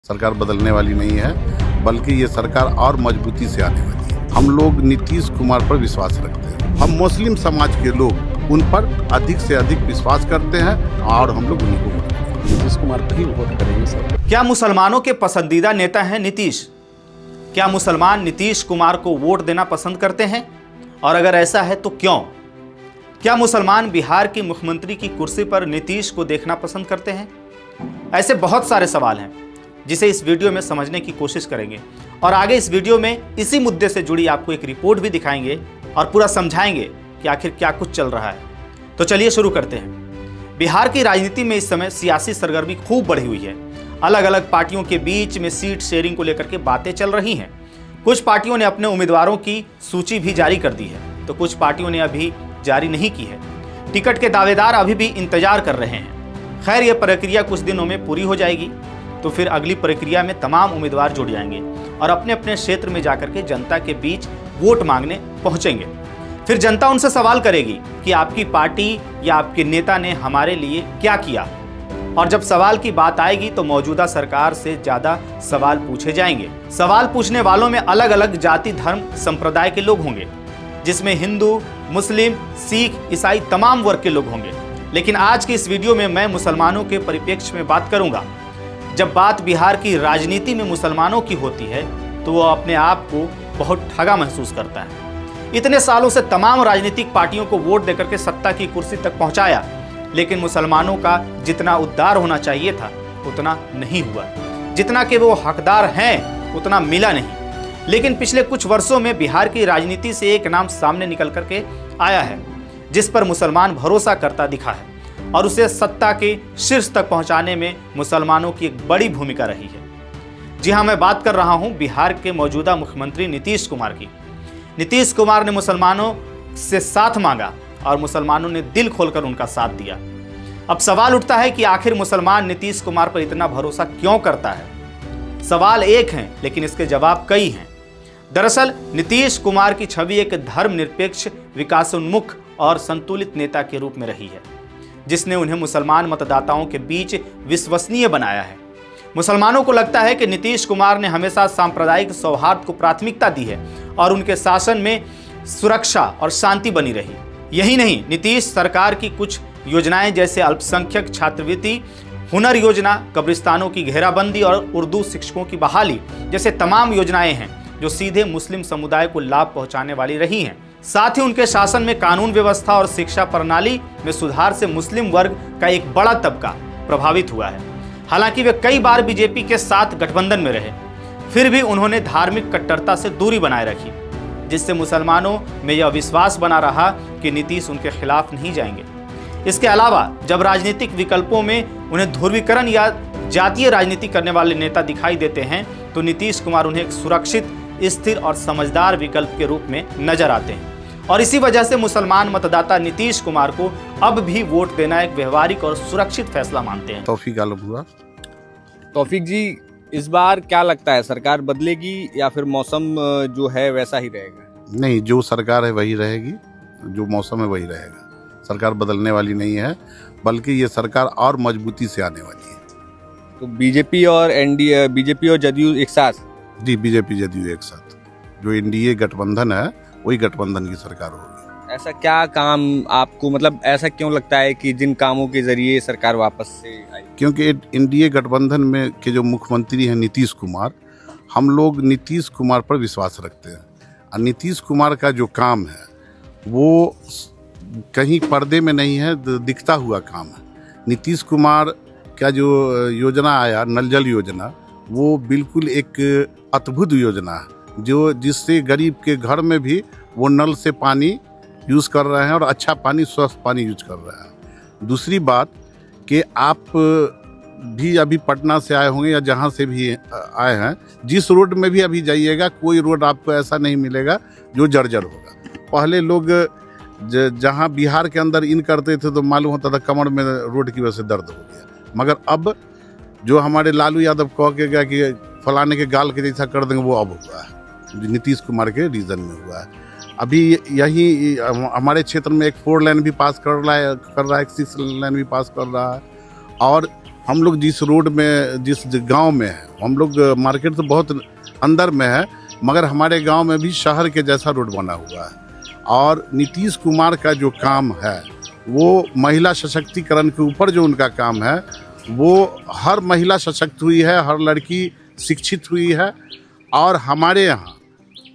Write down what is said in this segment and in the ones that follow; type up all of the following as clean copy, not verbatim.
सरकार बदलने वाली नहीं है, बल्कि ये सरकार और मजबूती से आने वाली है। हम लोग नीतीश कुमार पर विश्वास रखते हैं। हम मुस्लिम समाज के लोग उन पर अधिक से अधिक विश्वास करते हैं और हम लोग उन्हीं को वोट करेंगे। नीतीश कुमार को ही वोट करेंगे सर। क्या मुसलमानों के पसंदीदा नेता हैं नीतीश? क्या मुसलमान नीतीश कुमार को वोट देना पसंद करते हैं? और अगर ऐसा है तो क्यों? क्या मुसलमान बिहार की मुख्यमंत्री की कुर्सी पर नीतीश को देखना पसंद करते हैं? ऐसे बहुत सारे सवाल हैं जिसे इस वीडियो में समझने की कोशिश करेंगे और आगे इस वीडियो में इसी मुद्दे से जुड़ी आपको एक रिपोर्ट भी दिखाएंगे और पूरा समझाएंगे कि आखिर क्या कुछ चल रहा है। तो चलिए शुरू करते हैं। बिहार की राजनीति में इस समय सियासी सरगर्मी खूब बढ़ी हुई है। अलग अलग पार्टियों के बीच में सीट शेयरिंग को लेकर के बातें चल रही हैं। कुछ पार्टियों ने अपने उम्मीदवारों की सूची भी जारी कर दी है, तो कुछ पार्टियों ने अभी जारी नहीं की है। टिकट के दावेदार अभी भी इंतजार कर रहे हैं। खैर, यह प्रक्रिया कुछ दिनों में पूरी हो जाएगी, तो फिर अगली प्रक्रिया में तमाम उम्मीदवार जुड़ जाएंगे और अपने अपने क्षेत्र में जाकर के जनता के बीच वोट मांगने पहुंचेंगे। फिर जनता उनसे सवाल करेगी कि आपकी पार्टी या आपके नेता ने हमारे लिए क्या किया। और जब सवाल की बात आएगी तो मौजूदा सरकार से ज्यादा सवाल पूछे जाएंगे। सवाल पूछने वालों में अलग अलग जाति, धर्म, संप्रदाय के लोग होंगे, जिसमें हिंदू, मुस्लिम, सिख, ईसाई तमाम वर्ग के लोग होंगे। लेकिन आज की इस वीडियो में मैं मुसलमानों के परिप्रेक्ष्य में बात करूंगा। जब बात बिहार की राजनीति में मुसलमानों की होती है तो वह अपने आप को बहुत ठगा महसूस करता है। इतने सालों से तमाम राजनीतिक पार्टियों को वोट देकर के सत्ता की कुर्सी तक पहुंचाया, लेकिन मुसलमानों का जितना उद्धार होना चाहिए था उतना नहीं हुआ। जितना कि वो हकदार हैं उतना मिला नहीं। लेकिन पिछले कुछ वर्षों में बिहार की राजनीति से एक नाम सामने निकल करके आया है, जिस पर मुसलमान भरोसा करता दिखा है और उसे सत्ता के शीर्ष तक पहुंचाने में मुसलमानों की एक बड़ी भूमिका रही है। जी हाँ, मैं बात कर रहा हूं बिहार के मौजूदा मुख्यमंत्री नीतीश कुमार की। नीतीश कुमार ने मुसलमानों से साथ मांगा और मुसलमानों ने दिल खोलकर उनका साथ दिया। अब सवाल उठता है कि आखिर मुसलमान नीतीश कुमार पर इतना भरोसा क्यों करता है? सवाल एक है, लेकिन इसके जवाब कई हैं। दरअसल नीतीश कुमार की छवि एक धर्मनिरपेक्ष, विकासोन्मुख और संतुलित नेता के रूप में रही है, जिसने उन्हें मुसलमान मतदाताओं के बीच विश्वसनीय बनाया है। मुसलमानों को लगता है कि नीतीश कुमार ने हमेशा सांप्रदायिक सौहार्द को प्राथमिकता दी है और उनके शासन में सुरक्षा और शांति बनी रही। यही नहीं, नीतीश सरकार की कुछ योजनाएं जैसे अल्पसंख्यक छात्रवृत्ति, हुनर योजना, कब्रिस्तानों की घेराबंदी और उर्दू शिक्षकों की बहाली जैसे तमाम योजनाएं हैं जो सीधे मुस्लिम समुदाय को लाभ पहुंचाने वाली रही हैं। साथ ही उनके शासन में कानून व्यवस्था और शिक्षा प्रणाली में सुधार से मुस्लिम वर्ग का एक बड़ा तबका प्रभावित हुआ है। हालांकि वे कई बार बीजेपी के साथ गठबंधन में रहे, फिर भी उन्होंने धार्मिक कट्टरता से दूरी बनाए रखी, जिससे मुसलमानों में यह विश्वास बना रहा कि नीतीश उनके खिलाफ नहीं जाएंगे। इसके अलावा जब राजनीतिक विकल्पों में उन्हें ध्रुवीकरण या जातीय राजनीति करने वाले नेता दिखाई देते हैं तो नीतीश कुमार उन्हें एक सुरक्षित, स्थिर और समझदार विकल्प के रूप में नजर आते हैं। और इसी वजह से मुसलमान मतदाता नीतीश कुमार को अब भी वोट देना एक व्यवहारिक और सुरक्षित फैसला मानते हैं। तौफीक आलम हुआ। तौफीक जी, इस बार क्या लगता है, सरकार बदलेगी या फिर मौसम जो है वैसा ही रहेगा? नहीं, जो सरकार है वही रहेगी, जो मौसम है वही रहेगा। सरकार बदलने वाली नहीं है, बल्कि ये सरकार और मजबूती से आने वाली है। तो बीजेपी और जदयू एक साथ? जी, बीजेपी जदयू एक साथ। जो एनडीए गठबंधन है वही गठबंधन की सरकार होगी। ऐसा क्या काम आपको, मतलब ऐसा क्यों लगता है कि जिन कामों के जरिए सरकार वापस से आई? क्योंकि एनडीए गठबंधन में के जो मुख्यमंत्री हैं नीतीश कुमार, हम लोग नीतीश कुमार पर विश्वास रखते हैं। और नीतीश कुमार का जो काम है वो कहीं पर्दे में नहीं है, दिखता हुआ काम है। नीतीश कुमार का जो योजना आया, नल जल योजना, वो बिल्कुल एक अद्भुत योजना है, जो जिससे गरीब के घर में भी वो नल से पानी यूज़ कर रहे हैं और अच्छा पानी, स्वस्थ पानी यूज कर रहे हैं। दूसरी बात कि आप भी अभी पटना से आए होंगे या जहाँ से भी आए हैं, जिस रोड में भी अभी जाइएगा कोई रोड आपको ऐसा नहीं मिलेगा जो जर्जर होगा। पहले लोग जहाँ बिहार के अंदर इन करते थे तो मालूम होता था कमर में रोड की वजह से दर्द हो गया, मगर अब जो हमारे लालू यादव कह के गया कि फलाने के गाल के जैसा कर देंगे, वो अब हुआ है, नीतीश कुमार के रीजन में हुआ है। अभी यही हमारे क्षेत्र में एक 4 लेन भी पास कर रहा है, एक 6 लेन भी पास कर रहा है। और हम लोग जिस रोड में, जिस गांव में है, हम लोग मार्केट तो बहुत अंदर में है, मगर हमारे गांव में भी शहर के जैसा रोड बना हुआ है। और नीतीश कुमार का जो काम है वो महिला सशक्तिकरण के ऊपर जो उनका काम है, वो हर महिला सशक्त हुई है, हर लड़की शिक्षित हुई है। और हमारे यहाँ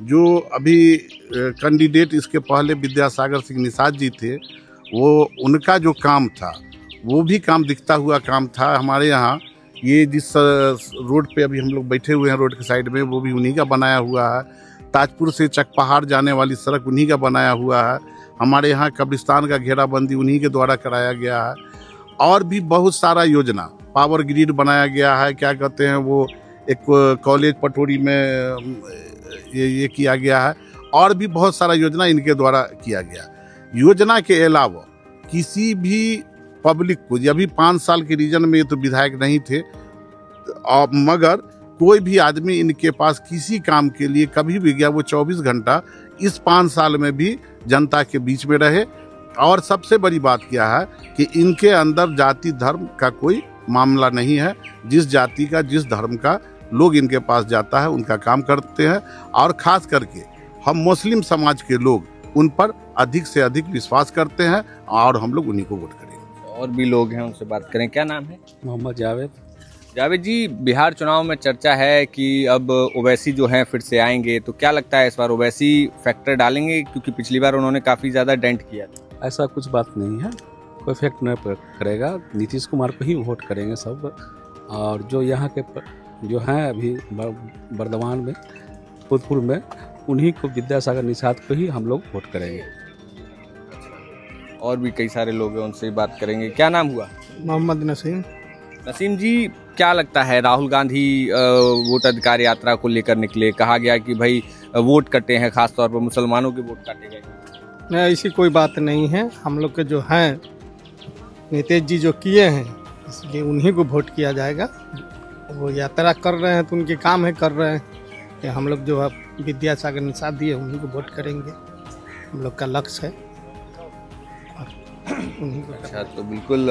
जो अभी कैंडिडेट इसके पहले विद्यासागर सिंह निषाद जी थे, वो उनका जो काम था वो भी काम दिखता हुआ काम था। हमारे यहाँ ये जिस रोड पे अभी हम लोग बैठे हुए हैं रोड के साइड में, वो भी उन्हीं का बनाया हुआ है। ताजपुर से चकपहाड़ जाने वाली सड़क उन्हीं का बनाया हुआ है। हमारे यहाँ कब्रिस्तान का घेराबंदी उन्हीं के द्वारा कराया गया है। और भी बहुत सारा योजना, पावर ग्रिड बनाया गया है, क्या कहते हैं वो, एक कॉलेज पटोरी में ये किया गया है। और भी बहुत सारा योजना इनके द्वारा किया गया। योजना के अलावा किसी भी पब्लिक को, अभी 5 साल के रीजन में ये तो विधायक नहीं थे, मगर कोई भी आदमी इनके पास किसी काम के लिए कभी भी गया, वो 24 घंटा इस 5 साल में भी जनता के बीच में रहे। और सबसे बड़ी बात क्या है कि इनके अंदर जाति धर्म का कोई मामला नहीं है। जिस जाति का, जिस धर्म का लोग इनके पास जाता है उनका काम करते हैं। और ख़ास करके हम मुस्लिम समाज के लोग उन पर अधिक से अधिक विश्वास करते हैं और हम लोग उन्हीं को वोट करेंगे। और भी लोग हैं, उनसे बात करें। क्या नाम है? मोहम्मद जावेद। जावेद जी, बिहार चुनाव में चर्चा है कि अब ओवैसी जो हैं फिर से आएंगे, तो क्या लगता है इस बार ओवैसी फैक्टर डालेंगे? क्योंकि पिछली बार उन्होंने काफ़ी ज़्यादा डेंट किया था। ऐसा कुछ बात नहीं है, कोई इफेक्ट नहीं करेगा। नीतीश कुमार को ही वोट करेंगे सब। और जो यहाँ के जो हैं अभी वर्धमान में, भूतपुर में, उन्हीं को, विद्यासागर निषाद को ही हम लोग वोट करेंगे। और भी कई सारे लोग हैं, उनसे बात करेंगे। क्या नाम हुआ? मोहम्मद नसीम। नसीम जी, क्या लगता है, राहुल गांधी वोट अधिकार यात्रा को लेकर निकले, कहा गया कि भाई वोट कटे हैं, खासतौर पर मुसलमानों के वोट काटे गए। नहीं, ऐसी कोई बात नहीं है। हम लोग के जो हैं नीतीश जी जो किए हैं, इसलिए उन्हीं को वोट किया जाएगा। वो यात्रा कर रहे हैं तो उनके काम है, कर रहे हैं कि हम लोग जो है विद्यासागर निषाद दिए उन्हीं को वोट करेंगे। हम लोग का लक्ष्य है उन्हीं को। अच्छा, तो बिल्कुल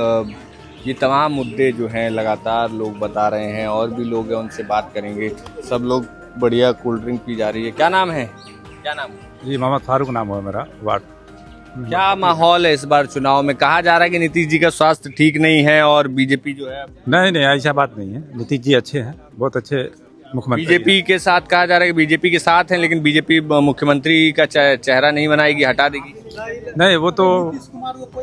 ये तमाम मुद्दे जो हैं लगातार लोग बता रहे हैं। और भी लोग हैं, उनसे बात करेंगे। सब लोग बढ़िया कोल्ड ड्रिंक पी जा रही है। क्या नाम है? क्या नाम? जी, मोहम्मद फारूक नाम है मेरा, वार्ड। क्या माहौल है इस बार चुनाव में? कहा जा रहा है कि नीतीश जी का स्वास्थ्य ठीक नहीं है और बीजेपी जो है। नहीं, ऐसा बात नहीं है। नीतीश जी अच्छे हैं, बहुत अच्छे मुख्यमंत्री। बीजेपी के साथ कहा जा रहा है कि बीजेपी के साथ हैं, लेकिन बीजेपी मुख्यमंत्री का चेहरा नहीं बनाएगी, हटा देगी। नहीं, वो तो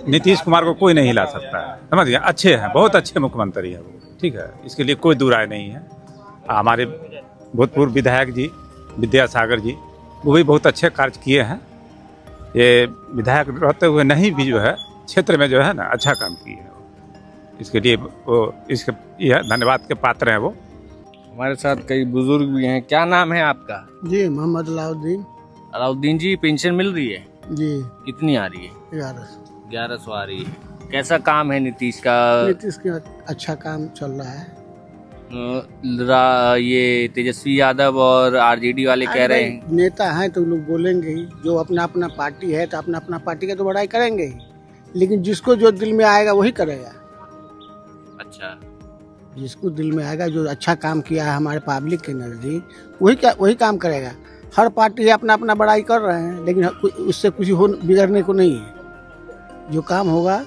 नीतीश कुमार को कोई नहीं हिला सकता है, समझ गए। अच्छे हैं, बहुत अच्छे मुख्यमंत्री है वो, ठीक है, इसके लिए कोई दो राय नहीं है। हमारे भूतपूर्व विधायक जी विद्यासागर जी, वो भी बहुत अच्छे कार्य किए हैं। ये विधायक रहते हुए नहीं भी जो है क्षेत्र में जो है ना अच्छा काम किए हैं, इसके लिए वो इसके यह धन्यवाद के पात्र हैं वो। हमारे साथ कई बुजुर्ग भी हैं। क्या नाम है आपका? जी, मोहम्मद अलाउद्दीन। अलाउद्दीन जी, पेंशन मिल रही है? जी। कितनी आ रही है? 1100 आ रही है। कैसा काम है नीतीश का? नीतीश का अच्छा काम चल रहा है। ये तेजस्वी यादव और आरजेडी वाले कह रहे हैं। नेता हैं तो लोग बोलेंगे ही, जो अपना अपना पार्टी है तो अपना अपना पार्टी का तो बड़ाई करेंगे ही, लेकिन जिसको जो दिल में आएगा वही करेगा। अच्छा, जिसको दिल में आएगा, जो अच्छा काम किया है हमारे पब्लिक के नज़दीक, वही काम करेगा। हर पार्टी अपना अपना बड़ाई कर रहे हैं, लेकिन उससे कुछ बिगड़ने को नहीं है। जो काम होगा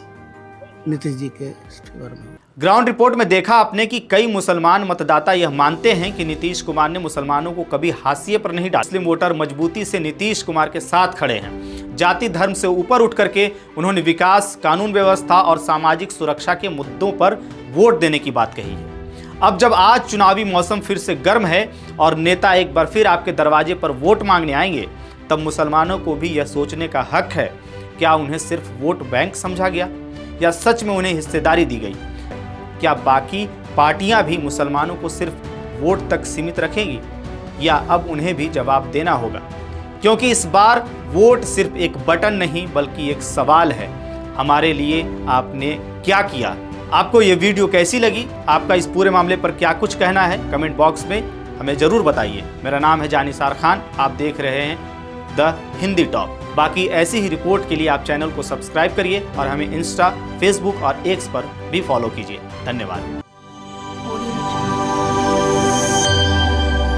नीतीश जी के फेवर में। ग्राउंड रिपोर्ट में देखा आपने कि कई मुसलमान मतदाता यह मानते हैं कि नीतीश कुमार ने मुसलमानों को कभी हाशिए पर नहीं डाला। मुस्लिम वोटर मजबूती से नीतीश कुमार के साथ खड़े हैं। जाति धर्म से ऊपर उठ करके उन्होंने विकास, कानून व्यवस्था और सामाजिक सुरक्षा के मुद्दों पर वोट देने की बात कही है। अब जब आज चुनावी मौसम फिर से गर्म है और नेता एक बार फिर आपके दरवाजे पर वोट मांगने आएंगे, तब मुसलमानों को भी यह सोचने का हक है, क्या उन्हें सिर्फ वोट बैंक समझा गया या सच में उन्हें हिस्सेदारी दी गई? क्या बाकी पार्टियां भी मुसलमानों को सिर्फ वोट तक सीमित रखेंगी या अब उन्हें भी जवाब देना होगा? क्योंकि इस बार वोट सिर्फ एक बटन नहीं बल्कि एक सवाल है। हमारे लिए आपने क्या किया? आपको ये वीडियो कैसी लगी? आपका इस पूरे मामले पर क्या कुछ कहना है? कमेंट बॉक्स में हमें जरूर बताइए। मेरा नाम है जानिसार खान, आप देख रहे हैं द हिंदी टॉक। बाकी ऐसी ही रिपोर्ट के लिए आप चैनल को सब्सक्राइब करिए और हमें इंस्टा, फेसबुक और एक्स पर भी फॉलो कीजिए। धन्यवाद।